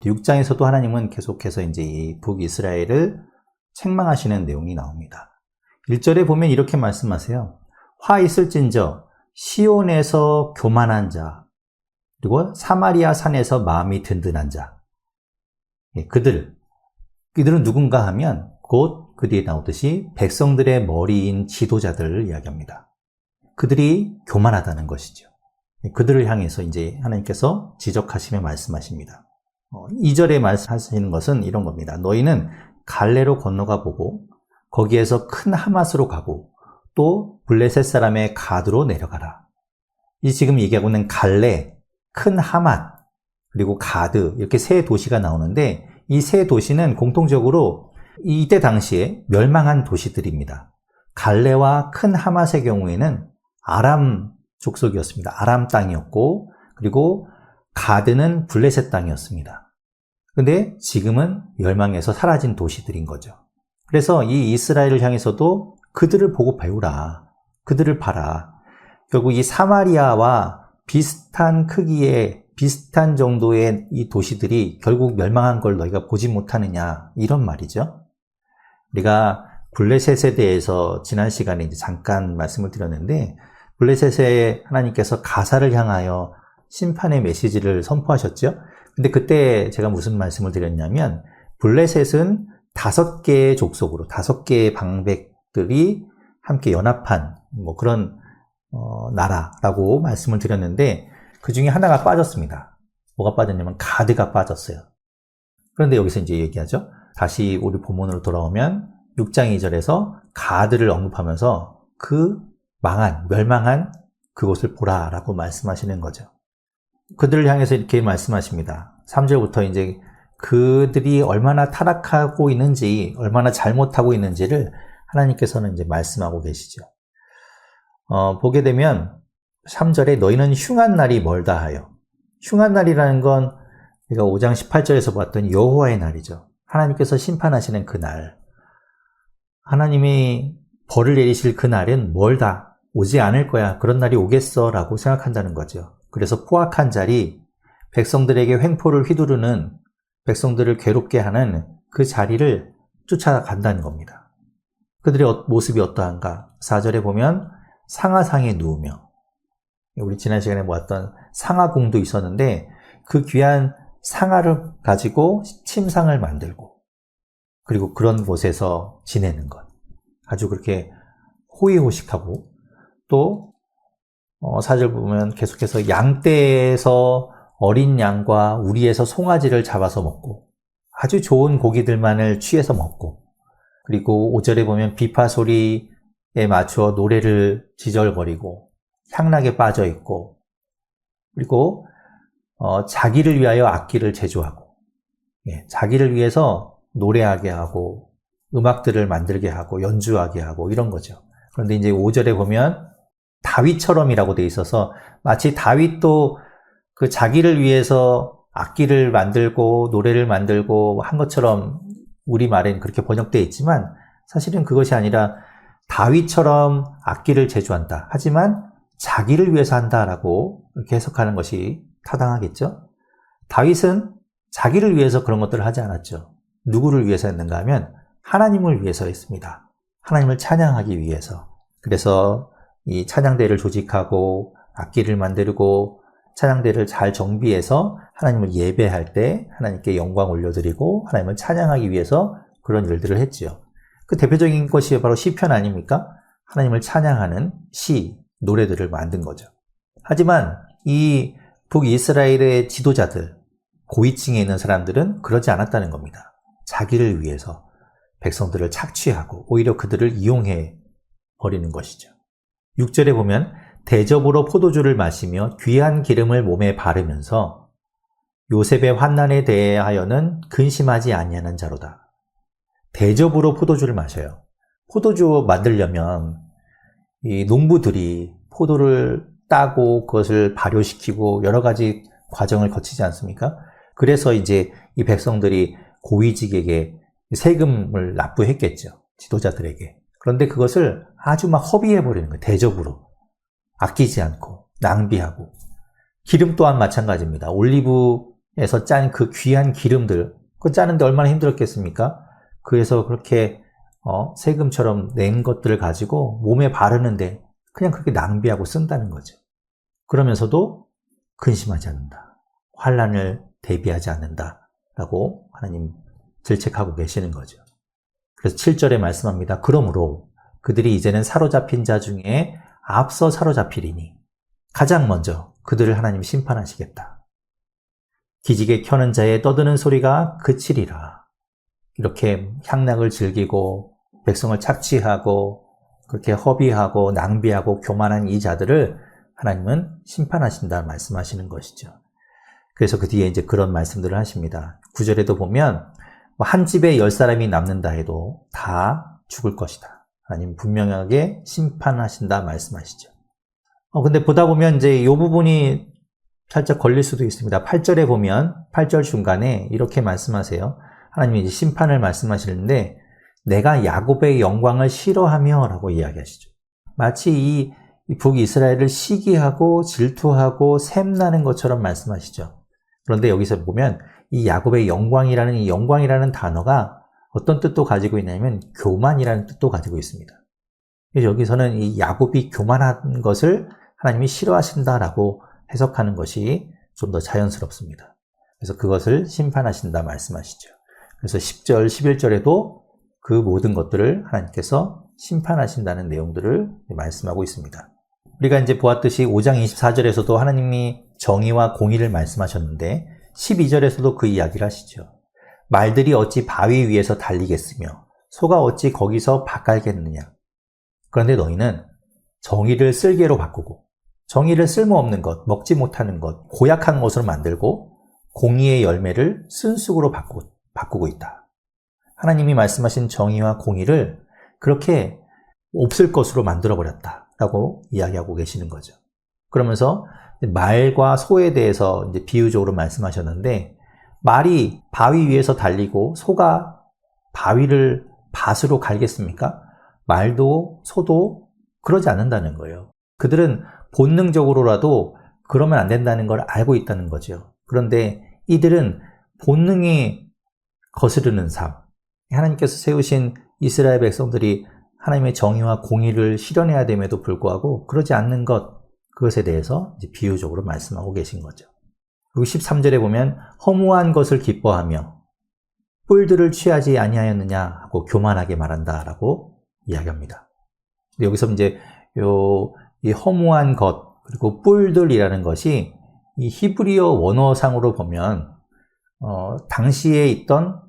6장에서도 하나님은 계속해서 이제 이 북이스라엘을 책망하시는 내용이 나옵니다. 1절에 보면 이렇게 말씀하세요. 화 있을진저 시온에서 교만한 자, 그리고 사마리아 산에서 마음이 든든한 자. 그들은 누군가 하면 곧 그 뒤에 나오듯이 백성들의 머리인 지도자들을 이야기합니다. 그들이 교만하다는 것이죠. 그들을 향해서 이제 하나님께서 지적하시며 말씀하십니다. 2절에 말씀하시는 것은 이런 겁니다. 너희는 갈레로 건너가 보고 거기에서 큰 하맛으로 가고 또 블레셋 사람의 가드로 내려가라. 이 지금 얘기하고 있는 갈레, 큰 하맛, 그리고 가드 이렇게 세 도시가 나오는데 이 세 도시는 공통적으로 이때 당시에 멸망한 도시들입니다. 갈레와 큰 하맛의 경우에는 아람 족속이었습니다. 아람 땅이었고 그리고 가드는 블레셋 땅이었습니다. 근데 지금은 멸망해서 사라진 도시들인 거죠. 그래서 이 이스라엘을 향해서도 그들을 보고 배우라. 그들을 봐라. 결국 이 사마리아와 비슷한 크기의 비슷한 정도의 이 도시들이 결국 멸망한 걸 너희가 보지 못하느냐 이런 말이죠. 우리가 블레셋에 대해서 지난 시간에 이제 잠깐 말씀을 드렸는데 블레셋에 하나님께서 가사를 향하여 심판의 메시지를 선포하셨죠. 근데 그때 제가 무슨 말씀을 드렸냐면 블레셋은 5개의 족속으로 5개의 방백들이 함께 연합한 그런 나라라고 말씀을 드렸는데 그 중에 하나가 빠졌습니다. 뭐가 빠졌냐면 가드가 빠졌어요. 그런데 여기서 이제 얘기하죠. 다시 우리 본문으로 돌아오면 6장 2절에서 가드를 언급하면서 그 멸망한 그곳을 보라라고 말씀하시는 거죠. 그들을 향해서 이렇게 말씀하십니다. 3절부터 이제 그들이 얼마나 타락하고 있는지, 얼마나 잘못하고 있는지를 하나님께서는 이제 말씀하고 계시죠. 보게 되면 3절에 너희는 흉한 날이 멀다 하여. 흉한 날이라는 건 우리가 5장 18절에서 봤던 여호와의 날이죠. 하나님께서 심판하시는 그 날. 하나님이 벌을 내리실 그 날은 멀다. 오지 않을 거야. 그런 날이 오겠어. 라고 생각한다는 거죠. 그래서 포악한 자리, 백성들에게 횡포를 휘두르는, 백성들을 괴롭게 하는 그 자리를 쫓아간다는 겁니다. 그들의 모습이 어떠한가? 4절에 보면 상아상에 누우며, 우리 지난 시간에 보았던 상아궁도 있었는데 그 귀한 상아를 가지고 침상을 만들고 그리고 그런 곳에서 지내는 것. 아주 그렇게 호의호식하고 또 4절 보면 계속해서 양떼에서 어린 양과 우리에서 송아지를 잡아서 먹고 아주 좋은 고기들만을 취해서 먹고 그리고 5절에 보면 비파 소리에 맞추어 노래를 지절거리고 향락에 빠져 있고 그리고 자기를 위하여 악기를 제조하고 자기를 위해서 노래하게 하고 음악들을 만들게 하고 연주하게 하고 이런 거죠. 그런데 이제 5절에 보면 다윗처럼이라고 돼 있어서 마치 다윗도 그 자기를 위해서 악기를 만들고 노래를 만들고 한 것처럼 우리말엔 그렇게 번역되어 있지만 사실은 그것이 아니라 다윗처럼 악기를 제조한다. 하지만 자기를 위해서 한다라고 이렇게 해석하는 것이 타당하겠죠? 다윗은 자기를 위해서 그런 것들을 하지 않았죠. 누구를 위해서 했는가 하면 하나님을 위해서 했습니다. 하나님을 찬양하기 위해서. 그래서 이 찬양대를 조직하고 악기를 만들고 찬양대를 잘 정비해서 하나님을 예배할 때 하나님께 영광 올려드리고 하나님을 찬양하기 위해서 그런 일들을 했지요. 그 대표적인 것이 바로 시편 아닙니까? 하나님을 찬양하는 시, 노래들을 만든 거죠. 하지만 이 북이스라엘의 지도자들, 고위층에 있는 사람들은 그러지 않았다는 겁니다. 자기를 위해서 백성들을 착취하고 오히려 그들을 이용해 버리는 것이죠. 6절에 보면 대접으로 포도주를 마시며 귀한 기름을 몸에 바르면서 요셉의 환난에 대하여는 근심하지 아니하는 자로다. 대접으로 포도주를 마셔요. 포도주 만들려면 이 농부들이 포도를 따고 그것을 발효시키고 여러 가지 과정을 거치지 않습니까? 그래서 이제 이 백성들이 고위직에게 세금을 납부했겠죠. 지도자들에게. 그런데 그것을 아주 막 허비해버리는 거예요. 대접으로. 아끼지 않고 낭비하고. 기름 또한 마찬가지입니다. 올리브 짠 그 귀한 기름들, 그거 짜는데 얼마나 힘들었겠습니까? 그래서 그렇게 세금처럼 낸 것들을 가지고 몸에 바르는데 그냥 그렇게 낭비하고 쓴다는 거죠. 그러면서도 근심하지 않는다. 환난을 대비하지 않는다. 라고 하나님 질책하고 계시는 거죠. 그래서 7절에 말씀합니다. 그러므로 그들이 이제는 사로잡힌 자 중에 앞서 사로잡히리니 가장 먼저 그들을 하나님 심판하시겠다. 기지개 켜는 자의 떠드는 소리가 그치리라. 이렇게 향락을 즐기고 백성을 착취하고 그렇게 허비하고 낭비하고 교만한 이 자들을 하나님은 심판하신다 말씀하시는 것이죠. 그래서 그 뒤에 이제 그런 말씀들을 하십니다. 9절에도 보면 한 집에 10사람이 남는다 해도 다 죽을 것이다. 하나님 분명하게 심판하신다 말씀하시죠. 근데 보다 보면 이제 이 부분이 살짝 걸릴 수도 있습니다. 8절에 보면 8절 중간에 이렇게 말씀하세요. 하나님이 이제 심판을 말씀하시는데 내가 야곱의 영광을 싫어하며 라고 이야기하시죠. 마치 이 북이스라엘을 시기하고 질투하고 샘나는 것처럼 말씀하시죠. 그런데 여기서 보면 이 야곱의 영광이라는 이 영광이라는 단어가 어떤 뜻도 가지고 있냐면 교만이라는 뜻도 가지고 있습니다. 그래서 여기서는 이 야곱이 교만한 것을 하나님이 싫어하신다라고 해석하는 것이 좀 더 자연스럽습니다. 그래서 그것을 심판하신다 말씀하시죠. 그래서 10절, 11절에도 그 모든 것들을 하나님께서 심판하신다는 내용들을 말씀하고 있습니다. 우리가 이제 보았듯이 5장 24절에서도 하나님이 정의와 공의를 말씀하셨는데 12절에서도 그 이야기를 하시죠. 말들이 어찌 바위 위에서 달리겠으며 소가 어찌 거기서 밭갈겠느냐. 그런데 너희는 정의를 쓸개로 바꾸고 정의를 쓸모없는 것, 먹지 못하는 것, 고약한 것으로 만들고 공의의 열매를 쓴쑥으로 바꾸고 있다. 하나님이 말씀하신 정의와 공의를 그렇게 없을 것으로 만들어버렸다라고 이야기하고 계시는 거죠. 그러면서 말과 소에 대해서 이제 비유적으로 말씀하셨는데 말이 바위 위에서 달리고 소가 밭으로 갈겠습니까? 말도 소도 그러지 않는다는 거예요. 그들은 본능적으로라도 그러면 안 된다는 걸 알고 있다는 거죠. 그런데 이들은 본능이 거스르는 삶, 하나님께서 세우신 이스라엘 백성들이 하나님의 정의와 공의를 실현해야 됨에도 불구하고 그러지 않는 것, 그것에 대해서 이제 비유적으로 말씀하고 계신 거죠. 그리고 13절에 보면 허무한 것을 기뻐하며 뿔들을 취하지 아니하였느냐 하고 교만하게 말한다라고 이야기합니다. 여기서 이제 이 허무한 것 그리고 뿔들이라는 것이 이 히브리어 원어상으로 보면 당시에 있던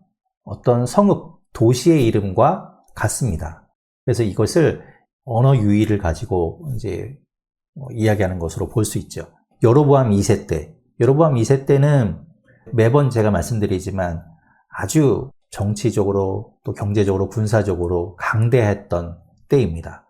어떤 성읍, 도시의 이름과 같습니다. 그래서 이것을 언어 유희를 가지고 이제 이야기하는 것으로 볼 수 있죠. 여로보암 2세 때는 매번 제가 말씀드리지만 아주 정치적으로 또 경제적으로 군사적으로 강대했던 때입니다.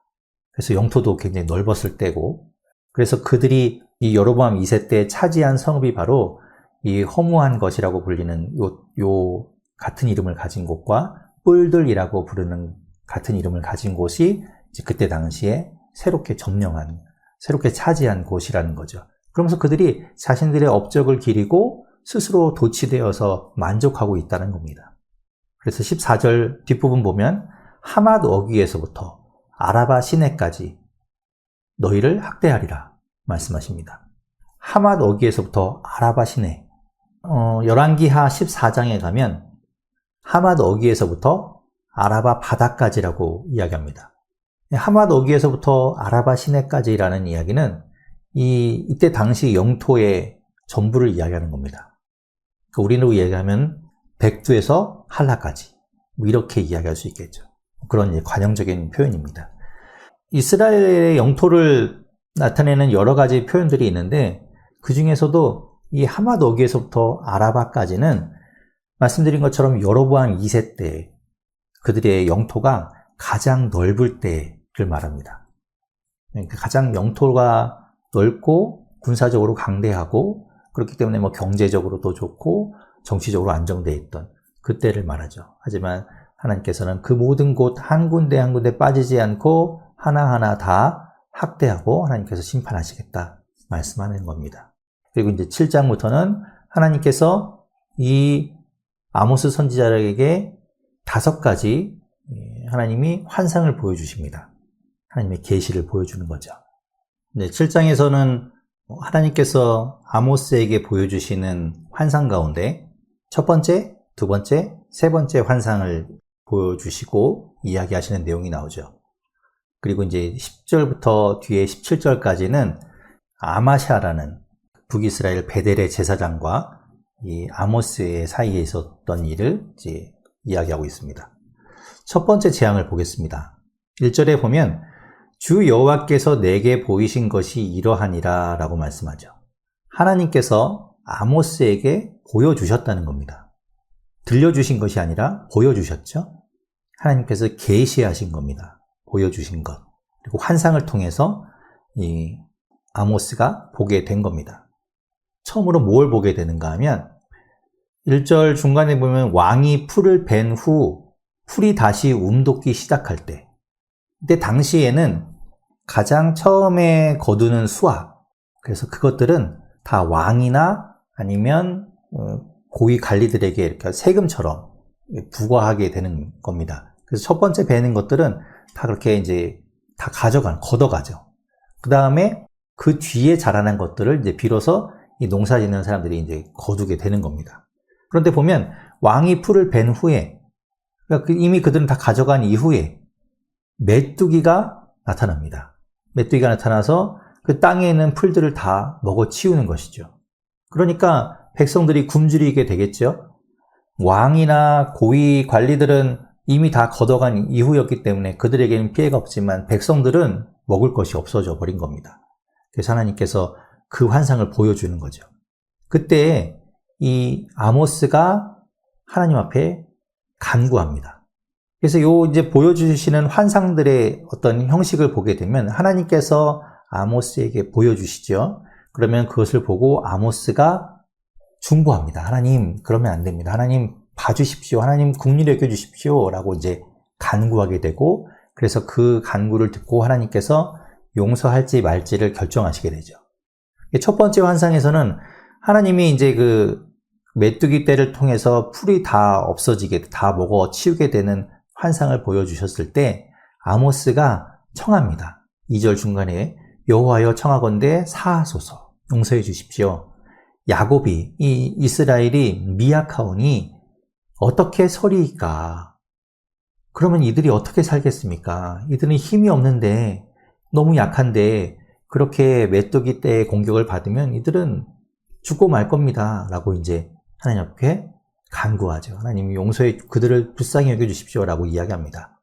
그래서 영토도 굉장히 넓었을 때고, 그래서 그들이 이 여로보암 2세 때 차지한 성읍이 바로 이 허무한 것이라고 불리는 요 같은 이름을 가진 곳과 뿔들이라고 부르는 같은 이름을 가진 곳이 이제 그때 당시에 새롭게 차지한 곳이라는 거죠. 그러면서 그들이 자신들의 업적을 기리고 스스로 도취되어서 만족하고 있다는 겁니다. 그래서 14절 뒷부분 보면 하맛 어귀에서부터 아라바 시내까지 너희를 학대하리라 말씀하십니다. 하맛 어귀에서부터 아라바 시내. 열왕기하 14장에 가면 하맛 어귀에서부터 아라바 바다까지라고 이야기합니다. 하맛 어귀에서부터 아라바 시내까지라는 이야기는 이때 당시 영토의 전부를 이야기하는 겁니다. 그러니까 우리로 얘기하면 백두에서 한라까지 이렇게 이야기할 수 있겠죠. 그런 관용적인 표현입니다. 이스라엘의 영토를 나타내는 여러 가지 표현들이 있는데 그 중에서도 이 하맛 어귀에서부터 아라바까지는 말씀드린 것처럼 여로보암 2세 때 그들의 영토가 가장 넓을 때를 말합니다. 그러니까 가장 영토가 넓고 군사적으로 강대하고 그렇기 때문에 경제적으로도 좋고 정치적으로 안정되어 있던 그때를 말하죠. 하지만 하나님께서는 그 모든 곳 한 군데 한 군데 빠지지 않고 하나하나 다 학대하고 하나님께서 심판하시겠다 말씀하는 겁니다. 그리고 이제 7장부터는 하나님께서 이 아모스 선지자에게 5가지 하나님이 환상을 보여주십니다. 하나님의 계시를 보여주는 거죠. 7장에서는 하나님께서 아모스에게 보여주시는 환상 가운데 첫 번째, 두 번째, 세 번째 환상을 보여주시고 이야기하시는 내용이 나오죠. 그리고 이제 10절부터 뒤에 17절까지는 아마샤라는 북이스라엘 베델의 제사장과 이 아모스의 사이에 있었던 일을 이제 이야기하고 있습니다. 첫 번째 재앙을 보겠습니다. 1절에 보면 주 여호와께서 내게 보이신 것이 이러하니라 라고 말씀하죠. 하나님께서 아모스에게 보여주셨다는 겁니다. 들려주신 것이 아니라 보여주셨죠. 하나님께서 계시하신 겁니다. 보여주신 것. 그리고 환상을 통해서 이 아모스가 보게 된 겁니다. 처음으로 뭘 보게 되는가 하면 1절 중간에 보면 왕이 풀을 벤 후 풀이 다시 움돋기 시작할 때, 그때 당시에는 가장 처음에 거두는 수확, 그래서 그것들은 다 왕이나 아니면 고위 관리들에게 이렇게 세금처럼 부과하게 되는 겁니다. 그래서 첫 번째 베는 것들은 다 그렇게 이제 다 걷어가죠. 그 다음에 그 뒤에 자라난 것들을 이제 비로소 이 농사 짓는 사람들이 이제 거두게 되는 겁니다. 그런데 보면 왕이 풀을 벤 후에, 그러니까 이미 그들은 다 가져간 이후에 메뚜기가 나타납니다. 메뚜기가 나타나서 그 땅에 있는 풀들을 다 먹어치우는 것이죠. 그러니까 백성들이 굶주리게 되겠죠. 왕이나 고위 관리들은 이미 다 걷어간 이후였기 때문에 그들에게는 피해가 없지만 백성들은 먹을 것이 없어져 버린 겁니다. 그래서 하나님께서 그 환상을 보여주는 거죠. 그때 이 아모스가 하나님 앞에 간구합니다. 그래서 이제 보여주시는 환상들의 어떤 형식을 보게 되면 하나님께서 아모스에게 보여주시죠. 그러면 그것을 보고 아모스가 중보합니다. 하나님, 그러면 안 됩니다. 하나님 봐주십시오. 하나님 긍휼히 여겨주십시오. 라고 이제 간구하게 되고, 그래서 그 간구를 듣고 하나님께서 용서할지 말지를 결정하시게 되죠. 첫 번째 환상에서는 하나님이 이제 그 메뚜기 떼를 통해서 풀이 다 없어지게, 다 먹어 치우게 되는 환상을 보여주셨을 때 아모스가 청합니다. 2절 중간에 여호와여 청하건대 사하소서, 용서해 주십시오. 야곱이, 이 이스라엘이 미약하오니 어떻게 서리이까? 그러면 이들이 어떻게 살겠습니까? 이들은 힘이 없는데, 너무 약한데 그렇게 메뚜기 떼의 공격을 받으면 이들은 죽고 말 겁니다. 라고 이제 하나님 앞에 간구하죠. 하나님이 용서해 그들을 불쌍히 여겨주십시오. 라고 이야기합니다.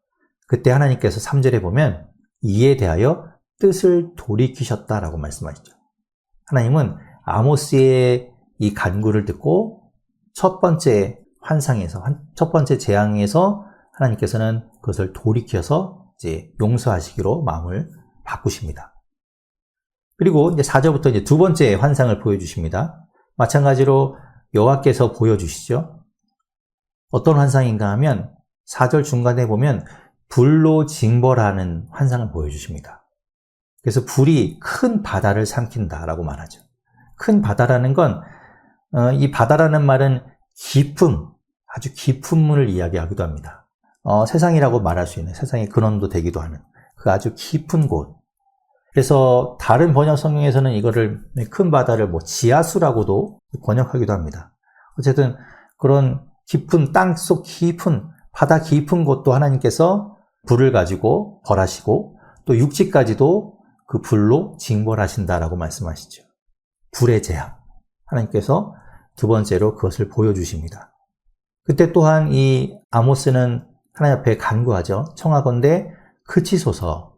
그때 하나님께서 3절에 보면 이에 대하여 뜻을 돌이키셨다라고 말씀하시죠. 하나님은 아모스의 이 간구를 듣고 첫 번째 환상에서, 첫 번째 재앙에서 하나님께서는 그것을 돌이켜서 이제 용서하시기로 마음을 바꾸십니다. 그리고 이제 4절부터 이제 두 번째 환상을 보여주십니다. 마찬가지로 여호와께서 보여주시죠. 어떤 환상인가 하면 4절 중간에 보면 불로 징벌하는 환상을 보여주십니다. 그래서 불이 큰 바다를 삼킨다라고 말하죠. 큰 바다라는 건 이 바다라는 말은 깊음, 아주 깊은 물을 이야기하기도 합니다. 세상이라고 말할 수 있는, 세상의 근원도 되기도 하는 그 아주 깊은 곳. 그래서 다른 번역 성경에서는 이거를 큰 바다를 지하수라고도 번역하기도 합니다. 어쨌든 그런 깊은 땅속 깊은 바다 깊은 곳도 하나님께서 불을 가지고 벌하시고 또 육지까지도 그 불로 징벌하신다라고 말씀하시죠. 불의 재앙. 하나님께서 두 번째로 그것을 보여주십니다. 그때 또한 이 아모스는 하나님 앞에 간구하죠. 청하건대 그치소서.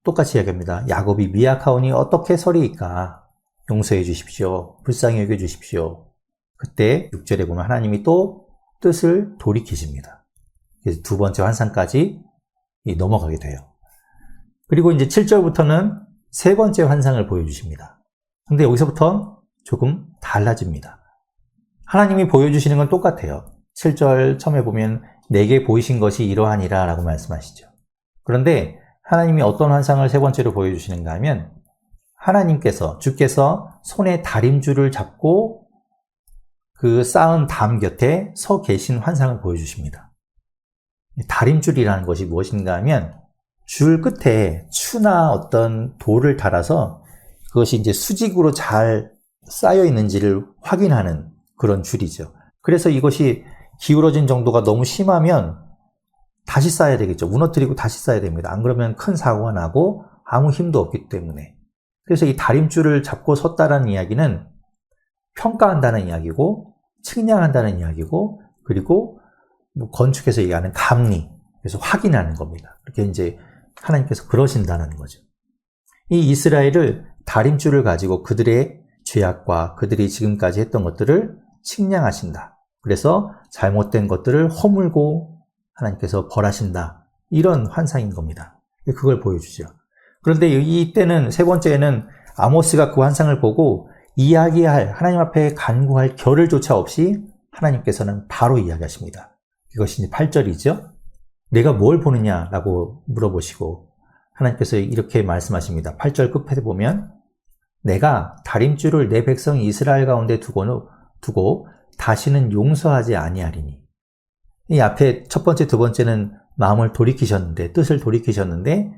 똑같이 이야기합니다. 야곱이 미약하오니 어떻게 서리이까? 용서해 주십시오. 불쌍히 여겨 주십시오. 그때 6절에 보면 하나님이 또 뜻을 돌이키십니다. 그래서 두 번째 환상까지 넘어가게 돼요. 그리고 이제 7절부터는 세 번째 환상을 보여주십니다. 근데 여기서부터 조금 달라집니다. 하나님이 보여주시는 건 똑같아요. 7절 처음에 보면 내게 보이신 것이 이러하니라 라고 말씀하시죠. 그런데 하나님이 어떤 환상을 세 번째로 보여주시는가 하면 주께서 손에 다림줄을 잡고 그 쌓은 담 곁에 서 계신 환상을 보여주십니다. 다림줄이라는 것이 무엇인가 하면 줄 끝에 추나 어떤 돌을 달아서 그것이 이제 수직으로 잘 쌓여 있는지를 확인하는 그런 줄이죠. 그래서 이것이 기울어진 정도가 너무 심하면 다시 쌓아야 되겠죠. 무너뜨리고 다시 쌓아야 됩니다. 안 그러면 큰 사고가 나고 아무 힘도 없기 때문에. 그래서 이 다림줄을 잡고 섰다라는 이야기는 평가한다는 이야기고, 측량한다는 이야기고, 그리고 건축에서 얘기하는 감리, 그래서 확인하는 겁니다. 그렇게 이제 하나님께서 그러신다는 거죠. 이 이스라엘을 다림줄을 가지고 그들의 죄악과 그들이 지금까지 했던 것들을 측량하신다. 그래서 잘못된 것들을 허물고 하나님께서 벌하신다. 이런 환상인 겁니다. 그걸 보여주죠. 그런데 이때는 세 번째는 아모스가 그 환상을 보고 이야기할, 하나님 앞에 간구할 겨를조차 없이 하나님께서는 바로 이야기하십니다. 이것이 8절이죠. 내가 뭘 보느냐라고 물어보시고 하나님께서 이렇게 말씀하십니다. 8절 끝에 보면 내가 다림줄을 내 백성 이스라엘 가운데 두고 다시는 용서하지 아니하리니. 이 앞에 첫 번째, 두 번째는 마음을 돌이키셨는데, 뜻을 돌이키셨는데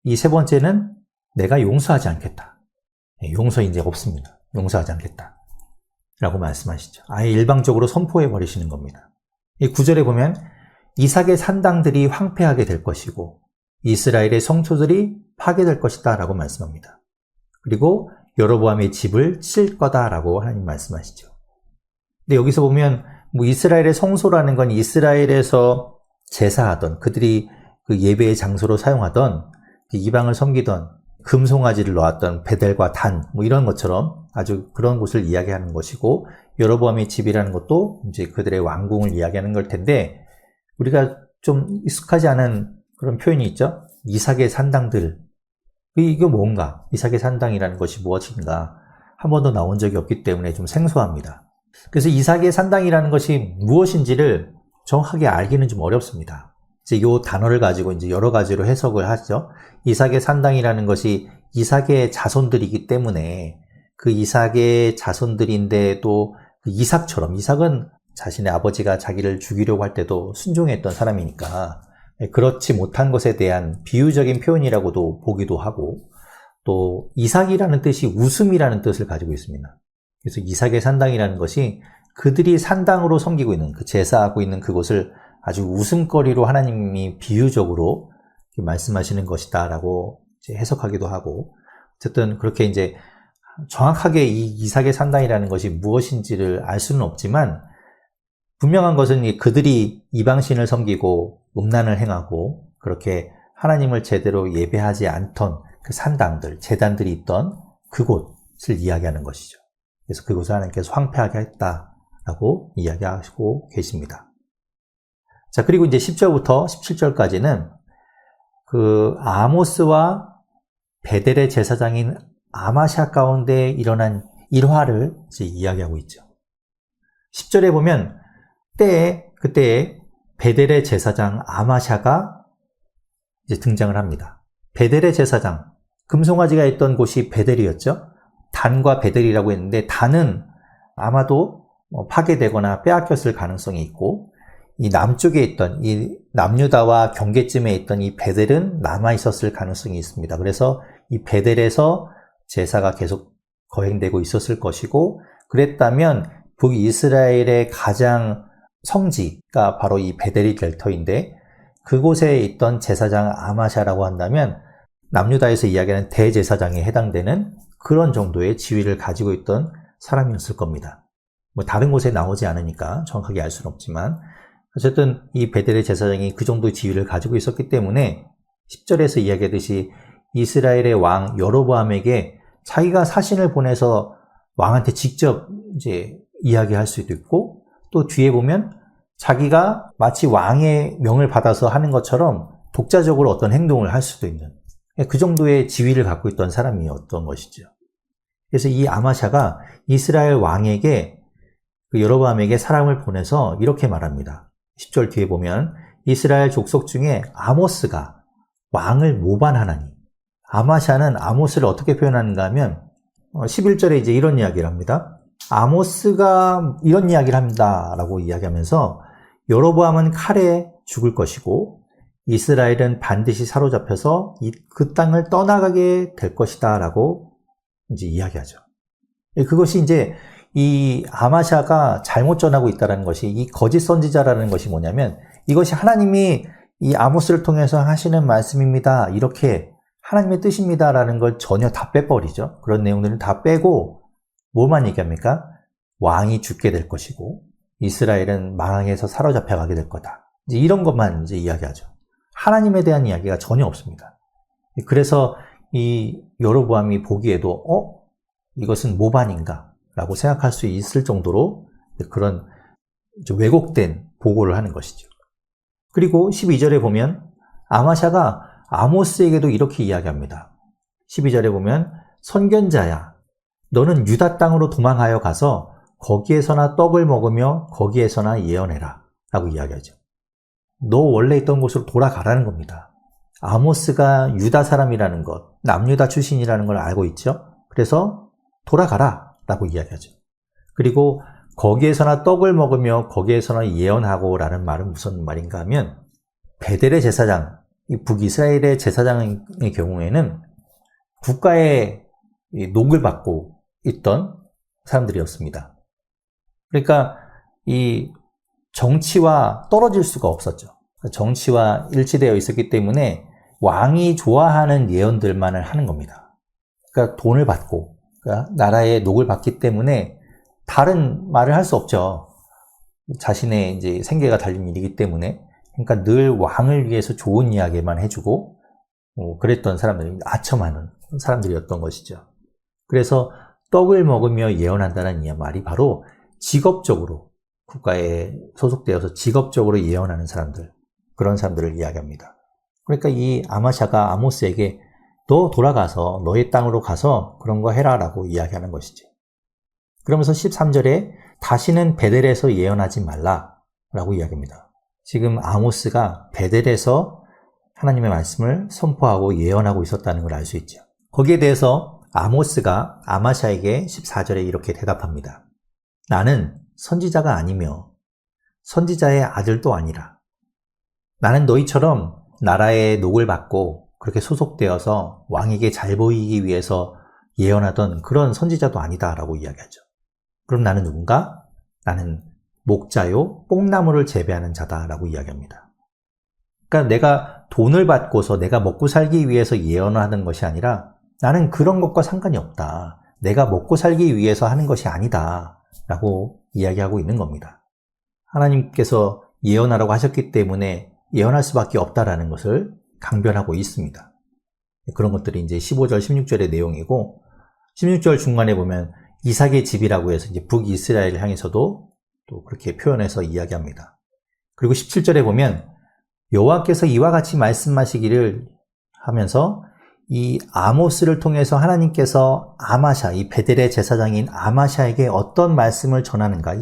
이 세 번째는 내가 용서하지 않겠다. 용서 이제 없습니다. 용서하지 않겠다. 라고 말씀하시죠. 아예 일방적으로 선포해 버리시는 겁니다. 이 9절에 보면 이삭의 산당들이 황폐하게 될 것이고 이스라엘의 성소들이 파괴될 것이다 라고 말씀합니다. 그리고 여로보암의 집을 칠 거다라고 하나님 말씀하시죠. 근데 여기서 보면 이스라엘의 성소라는 건 이스라엘에서 제사하던, 그들이 그 예배의 장소로 사용하던, 이방을 섬기던, 금송아지를 놓았던 베델과 단 이런 것처럼 아주 그런 곳을 이야기하는 것이고, 여로보암의 집이라는 것도 이제 그들의 왕궁을 이야기하는 걸 텐데, 우리가 좀 익숙하지 않은 그런 표현이 있죠. 이삭의 산당들. 이게 뭔가? 이삭의 산당이라는 것이 무엇인가? 한 번도 나온 적이 없기 때문에 좀 생소합니다. 그래서 이삭의 산당이라는 것이 무엇인지를 정확하게 알기는 좀 어렵습니다. 이제 이 단어를 가지고 이제 여러 가지로 해석을 하죠. 이삭의 산당이라는 것이 이삭의 자손들이기 때문에 그 이삭의 자손들인데도 그 이삭처럼, 이삭은 자신의 아버지가 자기를 죽이려고 할 때도 순종했던 사람이니까 그렇지 못한 것에 대한 비유적인 표현이라고도 보기도 하고, 또 이삭이라는 뜻이 웃음이라는 뜻을 가지고 있습니다. 그래서 이삭의 산당이라는 것이 그들이 산당으로 섬기고 있는, 그 제사하고 있는 그곳을 아주 웃음거리로 하나님이 비유적으로 말씀하시는 것이다 라고 해석하기도 하고, 어쨌든 그렇게 이제 정확하게 이 이삭의 산당이라는 것이 무엇인지를 알 수는 없지만, 분명한 것은 그들이 이방신을 섬기고 음란을 행하고 그렇게 하나님을 제대로 예배하지 않던 그 산당들, 제단들이 있던 그곳을 이야기하는 것이죠. 그래서 그곳을 하나님께서 황폐하게 했다라고 이야기하시고 계십니다. 자, 그리고 이제 10절부터 17절까지는 그 아모스와 베델의 제사장인 아마샤 가운데 일어난 일화를 이제 이야기하고 있죠. 10절에 보면 그때에 베델의 제사장 아마샤가 이제 등장을 합니다. 베델의 제사장, 금송아지가 있던 곳이 베델이었죠. 단과 베델이라고 했는데, 단은 아마도 파괴되거나 빼앗겼을 가능성이 있고, 이 남쪽에 있던, 이 남유다와 경계쯤에 있던 이 베델은 남아있었을 가능성이 있습니다. 그래서 이 베델에서 제사가 계속 거행되고 있었을 것이고, 그랬다면 북이스라엘의 가장 성지가 바로 이 베델이 될 터인데, 그곳에 있던 제사장 아마샤라고 한다면 남유다에서 이야기하는 대제사장에 해당되는 그런 정도의 지위를 가지고 있던 사람이었을 겁니다. 다른 곳에 나오지 않으니까 정확하게 알 수는 없지만, 어쨌든 이 베델의 제사장이 그 정도의 지위를 가지고 있었기 때문에 10절에서 이야기하듯이 이스라엘의 왕 여로보암에게 자기가 사신을 보내서 왕한테 직접 이제 이야기할 수도 있고, 또 뒤에 보면 자기가 마치 왕의 명을 받아서 하는 것처럼 독자적으로 어떤 행동을 할 수도 있는 그 정도의 지위를 갖고 있던 사람이었던 것이죠. 그래서 이 아마샤가 이스라엘 왕에게, 그 여로보암에게 사람을 보내서 이렇게 말합니다. 10절 뒤에 보면 이스라엘 족속 중에 아모스가 왕을 모반하나니. 아마샤는 아모스를 어떻게 표현하는가 하면 11절에 이제 이런 이야기를 합니다. 아모스가 이런 이야기를 합니다 라고 이야기하면서 여로보암은 칼에 죽을 것이고 이스라엘은 반드시 사로잡혀서 그 땅을 떠나가게 될 것이다 라고 이제 이야기하죠. 그것이 이제 이 아마샤가 잘못 전하고 있다는 것이, 이 거짓 선지자라는 것이 뭐냐면 이것이 하나님이 이 아모스를 통해서 하시는 말씀입니다, 이렇게 하나님의 뜻입니다라는 걸 전혀 다 빼버리죠. 그런 내용들은 다 빼고 뭐만 얘기합니까? 왕이 죽게 될 것이고 이스라엘은 망항에서 사로잡혀 가게 될 거다, 이제 이런 것만 이제 이야기하죠. 하나님에 대한 이야기가 전혀 없습니다. 그래서 이 여로보암이 보기에도 이것은 모반인가 라고 생각할 수 있을 정도로 그런 왜곡된 보고를 하는 것이죠. 그리고 12절에 보면 아마샤가 아모스에게도 이렇게 이야기합니다. 12절에 보면 선견자야, 너는 유다 땅으로 도망하여 가서 거기에서나 떡을 먹으며 거기에서나 예언해라 라고 이야기하죠. 너 원래 있던 곳으로 돌아가라는 겁니다. 아모스가 유다 사람이라는 것, 남유다 출신이라는 걸 알고 있죠. 그래서 돌아가라 라고 이야기하죠. 그리고 거기에서나 떡을 먹으며 거기에서나 예언하고 라는 말은 무슨 말인가 하면, 베델의 제사장, 북이스라엘의 제사장의 경우에는 국가의 녹을 받고 있던 사람들이었습니다. 그러니까 이 정치와 떨어질 수가 없었죠. 정치와 일치되어 있었기 때문에 왕이 좋아하는 예언들만을 하는 겁니다. 그러니까 돈을 받고, 그러니까 나라의 녹을 받기 때문에 다른 말을 할 수 없죠. 자신의 이제 생계가 달린 일이기 때문에. 그러니까 늘 왕을 위해서 좋은 이야기만 해주고 그랬던 사람들이 아첨하는 사람들이었던 것이죠. 그래서 떡을 먹으며 예언한다는 이 말이 바로 직업적으로 국가에 소속되어서 직업적으로 예언하는 사람들, 그런 사람들을 이야기합니다. 그러니까 이 아마샤가 아모스에게 너 돌아가서 너의 땅으로 가서 그런 거 해라 라고 이야기하는 것이지. 그러면서 13절에 다시는 베델에서 예언하지 말라 라고 이야기합니다. 지금 아모스가 베델에서 하나님의 말씀을 선포하고 예언하고 있었다는 걸 알 수 있죠. 거기에 대해서 아모스가 아마샤에게 14절에 이렇게 대답합니다. 나는 선지자가 아니며 선지자의 아들도 아니라, 나는 너희처럼 나라의 녹을 받고 그렇게 소속되어서 왕에게 잘 보이기 위해서 예언하던 그런 선지자도 아니다 라고 이야기하죠. 그럼 나는 누군가? 나는 목자요 뽕나무를 재배하는 자다 라고 이야기합니다. 그러니까 내가 돈을 받고서 내가 먹고 살기 위해서 예언을 하는 것이 아니라, 나는 그런 것과 상관이 없다, 내가 먹고 살기 위해서 하는 것이 아니다 라고 이야기하고 있는 겁니다. 하나님께서 예언하라고 하셨기 때문에 예언할 수밖에 없다라는 것을 강변하고 있습니다. 그런 것들이 이제 15절, 16절의 내용이고, 16절 중간에 보면 이삭의 집이라고 해서 이제 북이스라엘을 향해서도 또 그렇게 표현해서 이야기합니다. 그리고 17절에 보면 여호와께서 이와 같이 말씀하시기를 하면서 이 아모스를 통해서 하나님께서 아마샤, 이 베델의 제사장인 아마샤에게 어떤 말씀을 전하는가,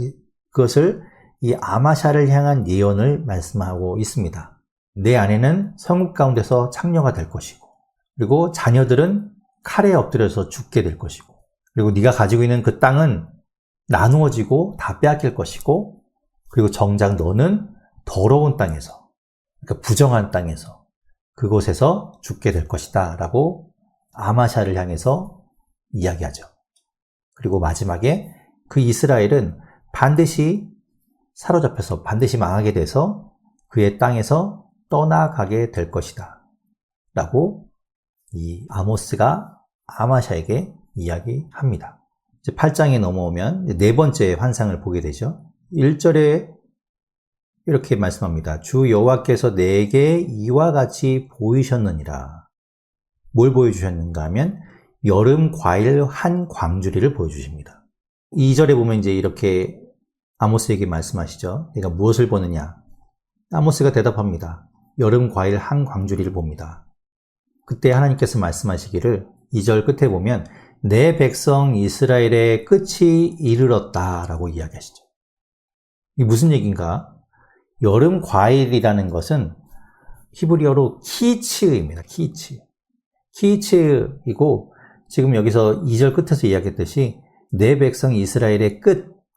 그것을 이 아마샤를 향한 예언을 말씀하고 있습니다. 내 아내는 성읍 가운데서 창녀가 될 것이고, 그리고 자녀들은 칼에 엎드려서 죽게 될 것이고, 그리고 네가 가지고 있는 그 땅은 나누어지고 다 빼앗길 것이고, 그리고 정작 너는 더러운 땅에서, 그러니까 부정한 땅에서, 그곳에서 죽게 될 것이다 라고 아마샤를 향해서 이야기하죠. 그리고 마지막에 그 이스라엘은 반드시 사로잡혀서 반드시 망하게 돼서 그의 땅에서 떠나가게 될 것이다 라고 이 아모스가 아마샤에게 이야기합니다. 이제 8장에 넘어오면 네 번째 환상을 보게 되죠. 1절에 이렇게 말씀합니다. 주 여호와께서 내게 이와 같이 보이셨느니라. 뭘 보여주셨는가 하면 여름 과일 한 광주리를 보여주십니다. 2절에 보면 이제 이렇게 아모스에게 말씀하시죠. 내가 무엇을 보느냐? 아모스가 대답합니다. 여름 과일 한 광주리를 봅니다. 그때 하나님께서 말씀하시기를 2절 끝에 보면 내 백성 이스라엘의 끝이 이르렀다 라고 이야기하시죠. 이게 무슨 얘기인가? 여름 과일이라는 것은 히브리어로 키츠입니다. 키츠이고, 지금 여기서 2절 끝에서 이야기했듯이 내 백성 이스라엘의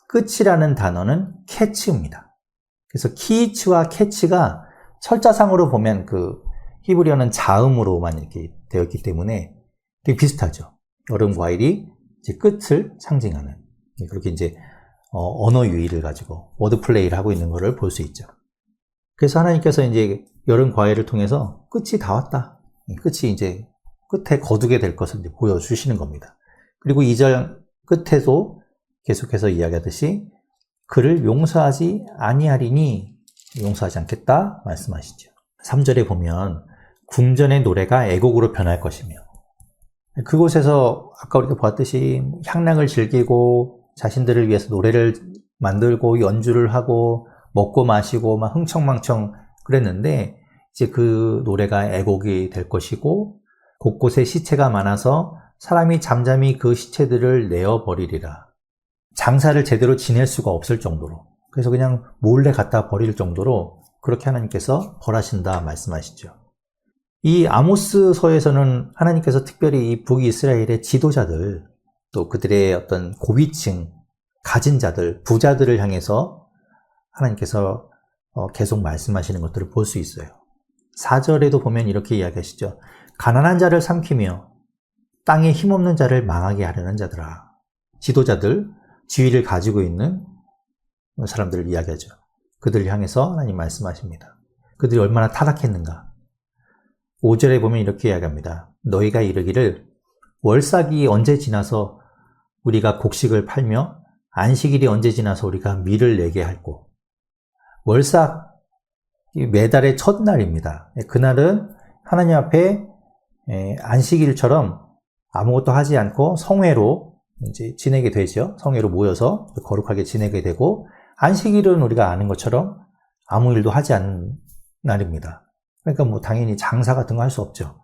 끝이라는 단어는 캐치입니다. 그래서 키치와 캐치가 철자상으로 보면 그 히브리어는 자음으로만 이렇게 되어 있기 때문에 되게 비슷하죠. 여름 과일이 이제 끝을 상징하는 그렇게 이제 언어 유희를 가지고 워드 플레이를 하고 있는 것을 볼 수 있죠. 그래서 하나님께서 이제 여름 과일을 통해서 끝이 다 왔다. 끝이 이제 끝에 거두게 될 것을 이제 보여주시는 겁니다. 그리고 2절 끝에도 계속해서 이야기하듯이 그를 용서하지 아니하리니 용서하지 않겠다 말씀하시죠. 3절에 보면 궁전의 노래가 애곡으로 변할 것이며 그곳에서 아까 우리가 보았듯이 향락을 즐기고 자신들을 위해서 노래를 만들고 연주를 하고 먹고 마시고 막 흥청망청 그랬는데 이제 그 노래가 애곡이 될 것이고 곳곳에 시체가 많아서 사람이 잠잠히 그 시체들을 내어버리리라. 장사를 제대로 지낼 수가 없을 정도로 그래서 그냥 몰래 갖다 버릴 정도로 그렇게 하나님께서 벌하신다 말씀하시죠. 이 아모스서에서는 하나님께서 특별히 이 북이스라엘의 지도자들 또 그들의 어떤 고위층, 가진 자들, 부자들을 향해서 하나님께서 계속 말씀하시는 것들을 볼 수 있어요. 4절에도 보면 이렇게 이야기하시죠. 가난한 자를 삼키며 땅에 힘없는 자를 망하게 하려는 자들아. 지도자들, 지위를 가지고 있는 사람들을 이야기하죠. 그들을 향해서 하나님 말씀하십니다. 그들이 얼마나 타락했는가. 5절에 보면 이렇게 이야기합니다. 너희가 이르기를 월삭이 언제 지나서 우리가 곡식을 팔며 안식일이 언제 지나서 우리가 밀을 내게 할꼬. 월삭 매달의 첫날입니다. 그날은 하나님 앞에 안식일처럼 아무것도 하지 않고 성회로 이제 지내게 되죠. 성회로 모여서 거룩하게 지내게 되고 안식일은 우리가 아는 것처럼 아무 일도 하지 않는 날입니다. 그러니까 뭐 당연히 장사 같은 거 할 수 없죠.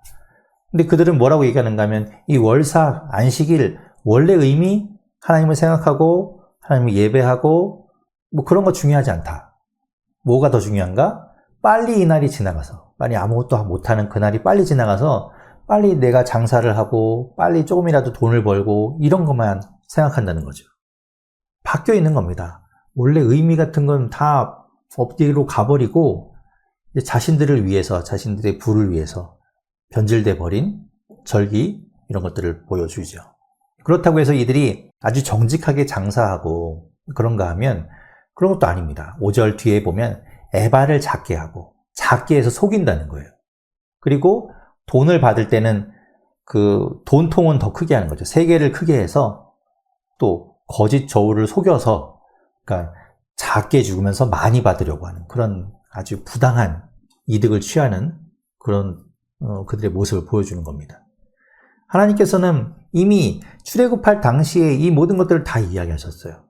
근데 그들은 뭐라고 얘기하는가 하면 이 월삭, 안식일 원래 의미 하나님을 생각하고 하나님을 예배하고 뭐 그런 거 중요하지 않다. 뭐가 더 중요한가? 빨리 이 날이 지나가서 빨리 아무것도 못하는 그날이 빨리 지나가서 빨리 내가 장사를 하고 빨리 조금이라도 돈을 벌고 이런 것만 생각한다는 거죠. 바뀌어 있는 겁니다. 원래 의미 같은 건 다 엎드기로 가버리고 자신들을 위해서 자신들의 부를 위해서 변질돼 버린 절기 이런 것들을 보여주죠. 그렇다고 해서 이들이 아주 정직하게 장사하고 그런가 하면 그런 것도 아닙니다. 5절 뒤에 보면 에바를 작게 하고 작게 해서 속인다는 거예요. 그리고 돈을 받을 때는 그 돈통은 더 크게 하는 거죠. 3개를 크게 해서 또 거짓 저울을 속여서 그러니까 작게 주면서 많이 받으려고 하는 그런 아주 부당한 이득을 취하는 그런 그들의 모습을 보여주는 겁니다. 하나님께서는 이미 출애굽할 당시에 이 모든 것들을 다 이야기하셨어요.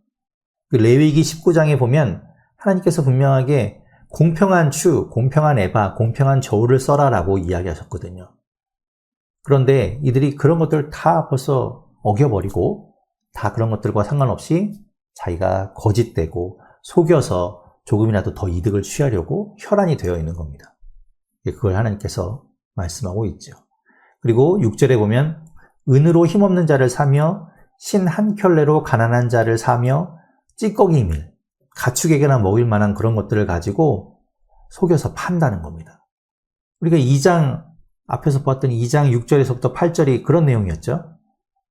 그 레위기 19장에 보면 하나님께서 분명하게 공평한 추, 공평한 에바, 공평한 저울을 써라라고 이야기하셨거든요. 그런데 이들이 그런 것들을 다 벌써 어겨버리고 다 그런 것들과 상관없이 자기가 거짓되고 속여서 조금이라도 더 이득을 취하려고 혈안이 되어 있는 겁니다. 그걸 하나님께서 말씀하고 있죠. 그리고 6절에 보면 은으로 힘없는 자를 사며 신 한 켤레로 가난한 자를 사며 찌꺼기 밀, 가축에게나 먹일 만한 그런 것들을 가지고 속여서 판다는 겁니다. 우리가 2장 앞에서 보았던 2장 6절에서부터 8절이 그런 내용이었죠.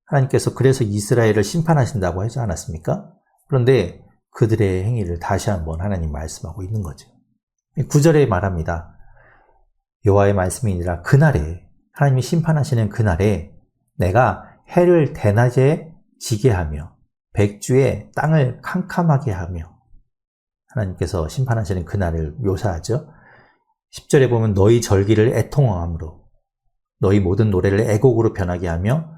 하나님께서 그래서 이스라엘을 심판하신다고 하지 않았습니까? 그런데 그들의 행위를 다시 한번 하나님 말씀하고 있는 거죠. 9절에 말합니다. 여호와의 말씀이니라 그날에 하나님이 심판하시는 그날에 내가 해를 대낮에 지게 하며 백주에 땅을 캄캄하게 하며 하나님께서 심판하시는 그날을 묘사하죠. 10절에 보면 너희 절기를 애통함으로 너희 모든 노래를 애곡으로 변하게 하며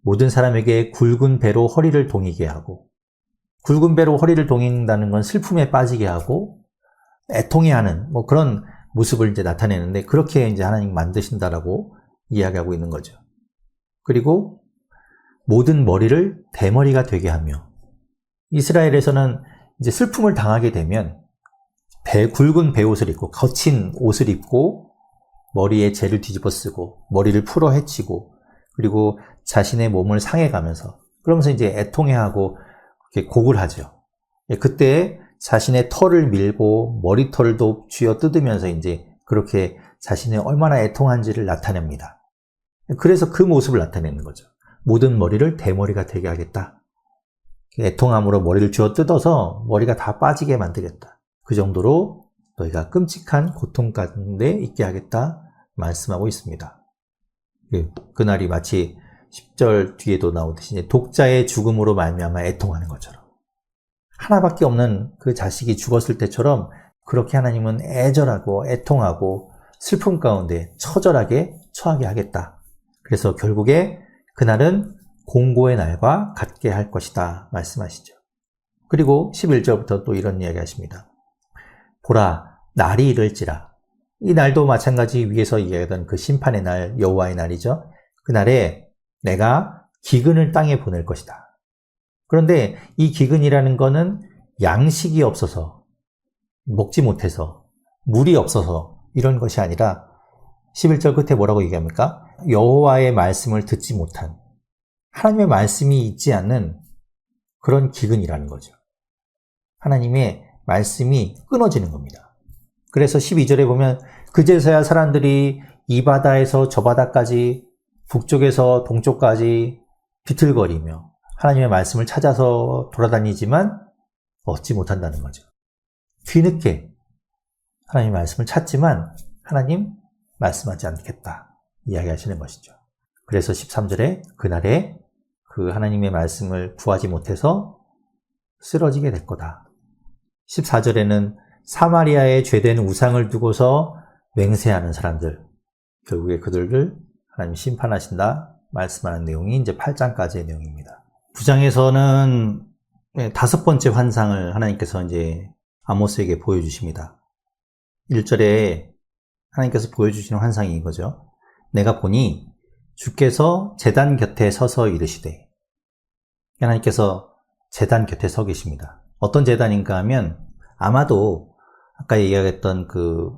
모든 사람에게 굵은 배로 허리를 동이게 하고 굵은 배로 허리를 동인다는 건 슬픔에 빠지게 하고 애통해하는 뭐 그런 모습을 이제 나타내는데 그렇게 이제 하나님 만드신다라고 이야기하고 있는 거죠. 그리고 모든 머리를 대머리가 되게 하며 이스라엘에서는 이제 슬픔을 당하게 되면 굵은 베옷을 입고 거친 옷을 입고 머리에 재를 뒤집어 쓰고 머리를 풀어 헤치고 그리고 자신의 몸을 상해가면서 그러면서 이제 애통해하고 이렇게 곡을 하죠. 그때 자신의 털을 밀고 머리털도 쥐어 뜯으면서 이제 그렇게 자신이 얼마나 애통한지를 나타냅니다. 그래서 그 모습을 나타내는 거죠. 모든 머리를 대머리가 되게 하겠다. 애통함으로 머리를 쥐어 뜯어서 머리가 다 빠지게 만들겠다. 그 정도로 너희가 끔찍한 고통 가운데 있게 하겠다 말씀하고 있습니다. 그날이 마치 10절 뒤에도 나오듯이 독자의 죽음으로 말미암아 애통하는 것처럼 하나밖에 없는 그 자식이 죽었을 때처럼 그렇게 하나님은 애절하고 애통하고 슬픔 가운데 처절하게 처하게 하겠다. 그래서 결국에 그날은 공고의 날과 같게 할 것이다 말씀하시죠. 그리고 11절부터 또 이런 이야기 하십니다. 보라, 날이 이를지라. 이 날도 마찬가지 위에서 이야기하던 그 심판의 날, 여호와의 날이죠. 그날에 내가 기근을 땅에 보낼 것이다. 그런데 이 기근이라는 거는 양식이 없어서, 먹지 못해서, 물이 없어서 이런 것이 아니라 11절 끝에 뭐라고 얘기합니까? 여호와의 말씀을 듣지 못한, 하나님의 말씀이 있지 않는 그런 기근이라는 거죠. 하나님의 말씀이 끊어지는 겁니다. 그래서 12절에 보면 그제서야 사람들이 이 바다에서 저 바다까지 북쪽에서 동쪽까지 비틀거리며 하나님의 말씀을 찾아서 돌아다니지만 얻지 못한다는 거죠. 뒤늦게 하나님의 말씀을 찾지만 하나님 말씀하지 않겠다 이야기하시는 것이죠. 그래서 13절에 그날에 그 하나님의 말씀을 구하지 못해서 쓰러지게 될 거다. 14절에는 사마리아에 죄된 우상을 두고서 맹세하는 사람들, 결국에 그들을 하나님 심판하신다 말씀하는 내용이 이제 8장까지의 내용입니다. 9장에서는 5번째 환상을 하나님께서 이제 아모스에게 보여주십니다. 1절에 하나님께서 보여주시는 환상이 이거죠. 내가 보니 주께서 제단 곁에 서서 이르시되, 하나님께서 제단 곁에 서 계십니다. 어떤 제단인가 하면 아마도 아까 얘기했던 그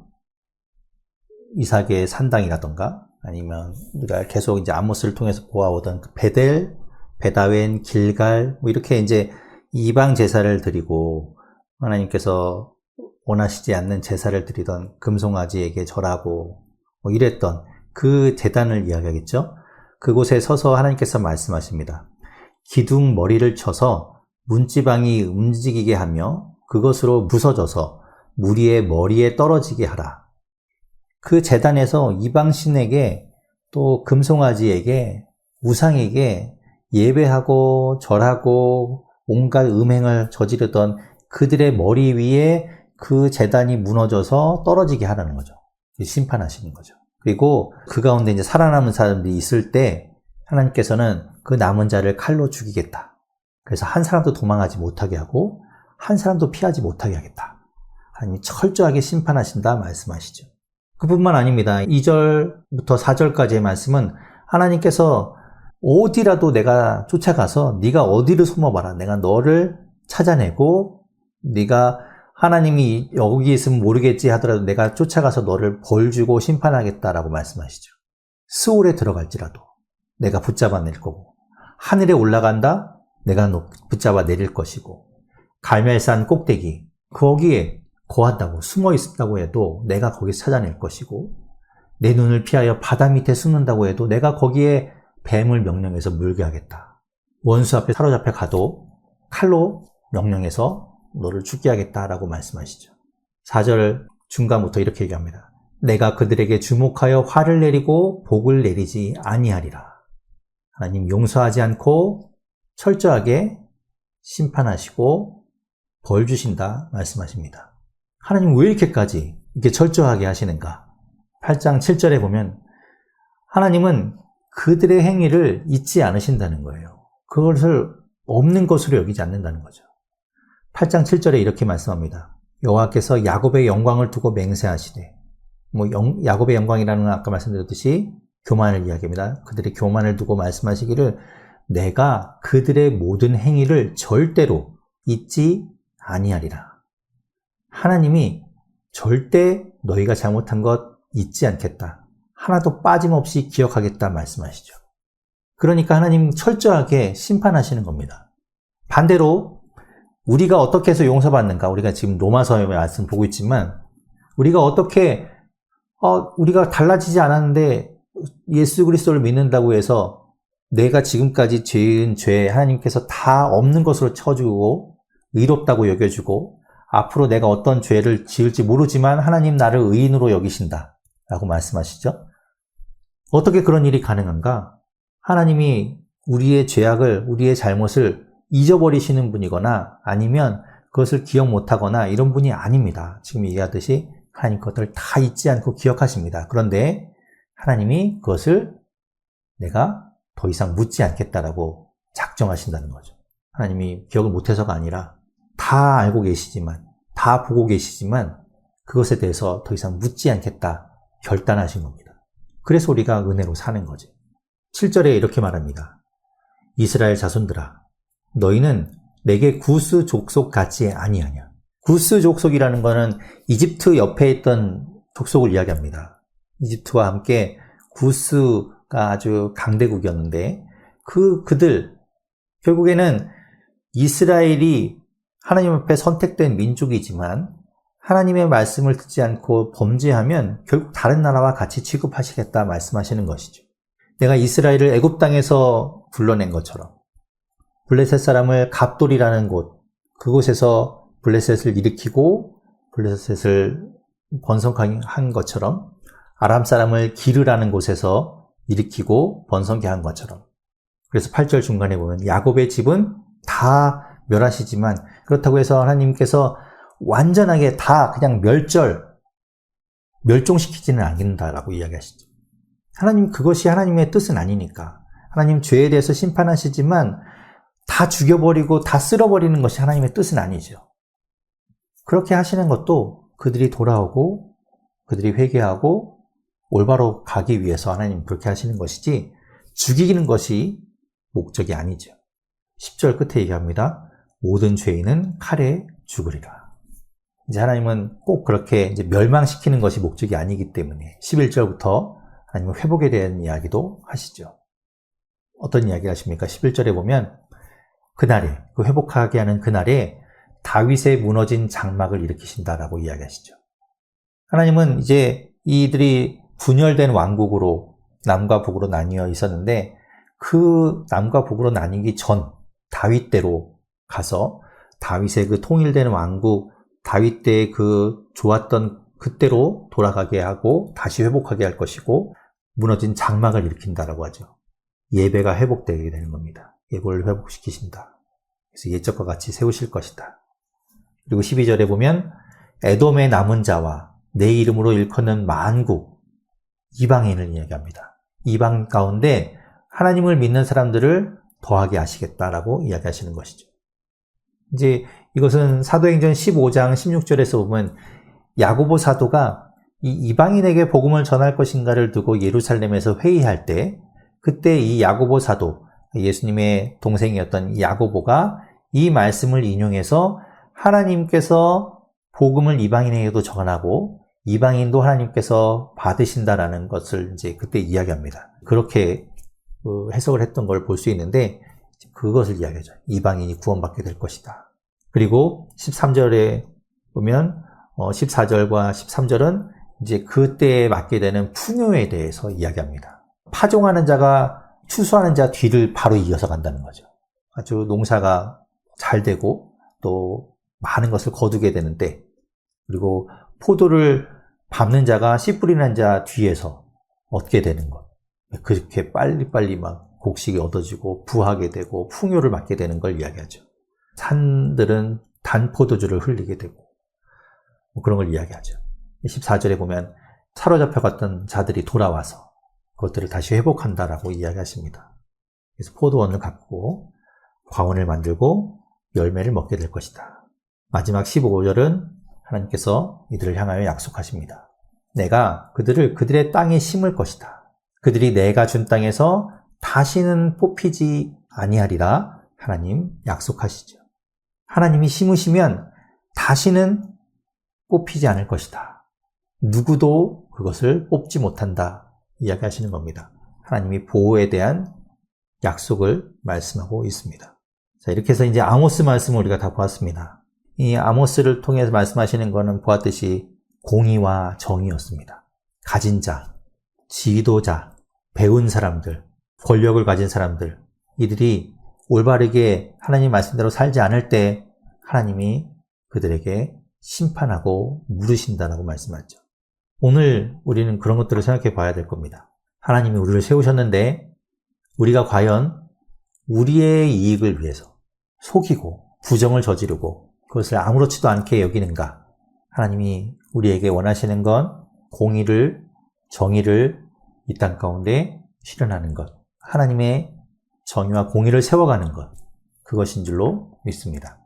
이삭의 산당이라던가 아니면 우리가 계속 이제 아모스를 통해서 보아오던 그 베델, 베다웬, 길갈 뭐 이렇게 이제 이방 제사를 드리고 하나님께서 원하시지 않는 제사를 드리던 금송아지에게 절하고 뭐 이랬던 그 제단을 이야기하겠죠. 그곳에 서서 하나님께서 말씀하십니다. 기둥 머리를 쳐서 문지방이 움직이게 하며 그것으로 부서져서 무리의 머리에 떨어지게 하라. 그 제단에서 이방신에게 또 금송아지에게 우상에게 예배하고 절하고 온갖 음행을 저지르던 그들의 머리 위에 그 제단이 무너져서 떨어지게 하라는 거죠. 심판하시는 거죠. 그리고 그 가운데 이제 살아남은 사람들이 있을 때 하나님께서는 그 남은 자를 칼로 죽이겠다. 그래서 한 사람도 도망하지 못하게 하고 한 사람도 피하지 못하게 하겠다. 하나님이 철저하게 심판하신다 말씀하시죠. 그뿐만 아닙니다. 2절부터 4절까지의 말씀은 하나님께서 어디라도 내가 쫓아가서 네가 어디를 숨어봐라. 내가 너를 찾아내고 네가 하나님이 여기 있으면 모르겠지 하더라도 내가 쫓아가서 너를 벌주고 심판하겠다라고 말씀하시죠. 스올에 들어갈지라도 내가 붙잡아 낼 거고, 하늘에 올라간다? 내가 너 붙잡아 내릴 것이고, 갈멜산 꼭대기 거기에 거한다고 숨어 있다고 해도 내가 거기서 찾아낼 것이고, 내 눈을 피하여 바다 밑에 숨는다고 해도 내가 거기에 뱀을 명령해서 물게 하겠다. 원수 앞에 사로잡혀 가도 칼로 명령해서 너를 죽게 하겠다라고 말씀하시죠. 4절 중간부터 이렇게 얘기합니다. 내가 그들에게 주목하여 화를 내리고 복을 내리지 아니하리라. 하나님 용서하지 않고 철저하게 심판하시고 벌 주신다 말씀하십니다. 하나님 왜 이렇게까지 이렇게 철저하게 하시는가? 8장 7절에 보면 하나님은 그들의 행위를 잊지 않으신다는 거예요. 그것을 없는 것으로 여기지 않는다는 거죠. 8장 7절에 이렇게 말씀합니다. 여호와께서 야곱의 영광을 두고 맹세하시되, 야곱의 영광이라는 건 아까 말씀드렸듯이 교만을 이야기합니다. 그들의 교만을 두고 말씀하시기를 내가 그들의 모든 행위를 절대로 잊지 아니하리라. 하나님이 절대 너희가 잘못한 것 잊지 않겠다. 하나도 빠짐없이 기억하겠다 말씀하시죠. 그러니까 하나님 철저하게 심판하시는 겁니다. 반대로 우리가 어떻게 해서 용서받는가? 우리가 지금 로마서의 말씀 보고 있지만 우리가 어떻게 우리가 달라지지 않았는데 예수 그리스도를 믿는다고 해서 내가 지금까지 지은 죄 하나님께서 다 없는 것으로 쳐주고 의롭다고 여겨주고 앞으로 내가 어떤 죄를 지을지 모르지만 하나님 나를 의인으로 여기신다 라고 말씀하시죠. 어떻게 그런 일이 가능한가? 하나님이 우리의 죄악을, 우리의 잘못을 잊어버리시는 분이거나 아니면 그것을 기억 못하거나 이런 분이 아닙니다. 지금 얘기하듯이 하나님 것들을 다 잊지 않고 기억하십니다. 그런데 하나님이 그것을 내가 더 이상 묻지 않겠다라고 작정하신다는 거죠. 하나님이 기억을 못해서가 아니라 다 알고 계시지만, 다 보고 계시지만 그것에 대해서 더 이상 묻지 않겠다 결단하신 겁니다. 그래서 우리가 은혜로 사는 거죠. 7절에 이렇게 말합니다. 이스라엘 자손들아, 너희는 내게 구스 족속 같지 아니하냐. 구스 족속이라는 것은 이집트 옆에 있던 족속을 이야기합니다. 이집트와 함께 구스가 아주 강대국이었는데 그들 결국에는 이스라엘이 하나님 앞에 선택된 민족이지만 하나님의 말씀을 듣지 않고 범죄하면 결국 다른 나라와 같이 취급하시겠다 말씀하시는 것이죠. 내가 이스라엘을 애굽 땅에서 불러낸 것처럼 블레셋 사람을 갑돌이라는 곳, 그곳에서 블레셋을 일으키고 블레셋을 번성하게 한 것처럼 아람 사람을 기르라는 곳에서 일으키고 번성케 한 것처럼. 그래서 8절 중간에 보면 야곱의 집은 다 멸하시지만 그렇다고 해서 하나님께서 완전하게 다 그냥 멸종시키지는 않는다라고 이야기하시죠. 하나님 그것이 하나님의 뜻은 아니니까. 하나님 죄에 대해서 심판하시지만 다 죽여버리고 다 쓸어버리는 것이 하나님의 뜻은 아니죠. 그렇게 하시는 것도 그들이 돌아오고 그들이 회개하고 올바로 가기 위해서 하나님 그렇게 하시는 것이지 죽이는 것이 목적이 아니죠. 10절 끝에 얘기합니다. 모든 죄인은 칼에 죽으리라. 이제 하나님은 꼭 그렇게 이제 멸망시키는 것이 목적이 아니기 때문에 11절부터 하나님은 회복에 대한 이야기도 하시죠. 어떤 이야기를 하십니까? 11절에 보면 그날에, 그 회복하게 하는 그날에 다윗의 무너진 장막을 일으키신다라고 이야기하시죠. 하나님은 이제 이들이 분열된 왕국으로 남과 북으로 나뉘어 있었는데 그 남과 북으로 나뉘기 전 다윗 때로 가서 다윗의 그 통일된 왕국, 다윗 때의 그 좋았던 그때로 돌아가게 하고 다시 회복하게 할 것이고 무너진 장막을 일으킨다라고 하죠. 예배가 회복되게 되는 겁니다. 예배를 회복시키신다. 그래서 옛적과 같이 세우실 것이다. 그리고 12절에 보면 에돔의 남은 자와 내 이름으로 일컫는 만국, 이방인을 이야기합니다. 이방 가운데 하나님을 믿는 사람들을 더하게 하시겠다라고 이야기하시는 것이죠. 이제 이것은 사도행전 15장 16절에서 보면 야고보 사도가 이 이방인에게 복음을 전할 것인가를 두고 예루살렘에서 회의할 때 그때 이 야고보 사도, 예수님의 동생이었던 야고보가 이 말씀을 인용해서 하나님께서 복음을 이방인에게도 전하고 이방인도 하나님께서 받으신다라는 것을 이제 그때 이야기합니다. 그렇게 해석을 했던 걸 볼 수 있는데 그것을 이야기하죠. 이방인이 구원받게 될 것이다. 그리고 13절에 보면 14절과 13절은 이제 그때에 맞게 되는 풍요에 대해서 이야기합니다. 파종하는 자가 추수하는 자 뒤를 바로 이어서 간다는 거죠. 아주 농사가 잘 되고 또 많은 것을 거두게 되는데 그리고 포도를 밟는 자가 씨 뿌리는 자 뒤에서 얻게 되는 것. 그렇게 빨리빨리 막 곡식이 얻어지고 부하게 되고 풍요를 맞게 되는 걸 이야기하죠. 산들은 단 포도주를 흘리게 되고 그런 걸 이야기하죠. 14절에 보면 사로잡혀갔던 자들이 돌아와서 그것들을 다시 회복한다라고 이야기하십니다. 그래서 포도원을 갖고 과원을 만들고 열매를 먹게 될 것이다. 마지막 15절은 하나님께서 이들을 향하여 약속하십니다. 내가 그들을 그들의 땅에 심을 것이다. 그들이 내가 준 땅에서 다시는 뽑히지 아니하리라 하나님 약속하시죠. 하나님이 심으시면 다시는 뽑히지 않을 것이다. 누구도 그것을 뽑지 못한다 이야기하시는 겁니다. 하나님이 보호에 대한 약속을 말씀하고 있습니다. 자, 이렇게 해서 이제 아모스 말씀을 우리가 다 보았습니다. 이 아모스를 통해서 말씀하시는 것은 보았듯이 공의와 정의였습니다. 가진 자, 지도자, 배운 사람들, 권력을 가진 사람들, 이들이 올바르게 하나님 말씀대로 살지 않을 때 하나님이 그들에게 심판하고 물으신다라고 말씀하죠. 오늘 우리는 그런 것들을 생각해 봐야 될 겁니다. 하나님이 우리를 세우셨는데 우리가 과연 우리의 이익을 위해서 속이고 부정을 저지르고 그것을 아무렇지도 않게 여기는가? 하나님이 우리에게 원하시는 건 공의를, 정의를 이 땅 가운데 실현하는 것, 하나님의 정의와 공의를 세워가는 것, 그것인 줄로 믿습니다.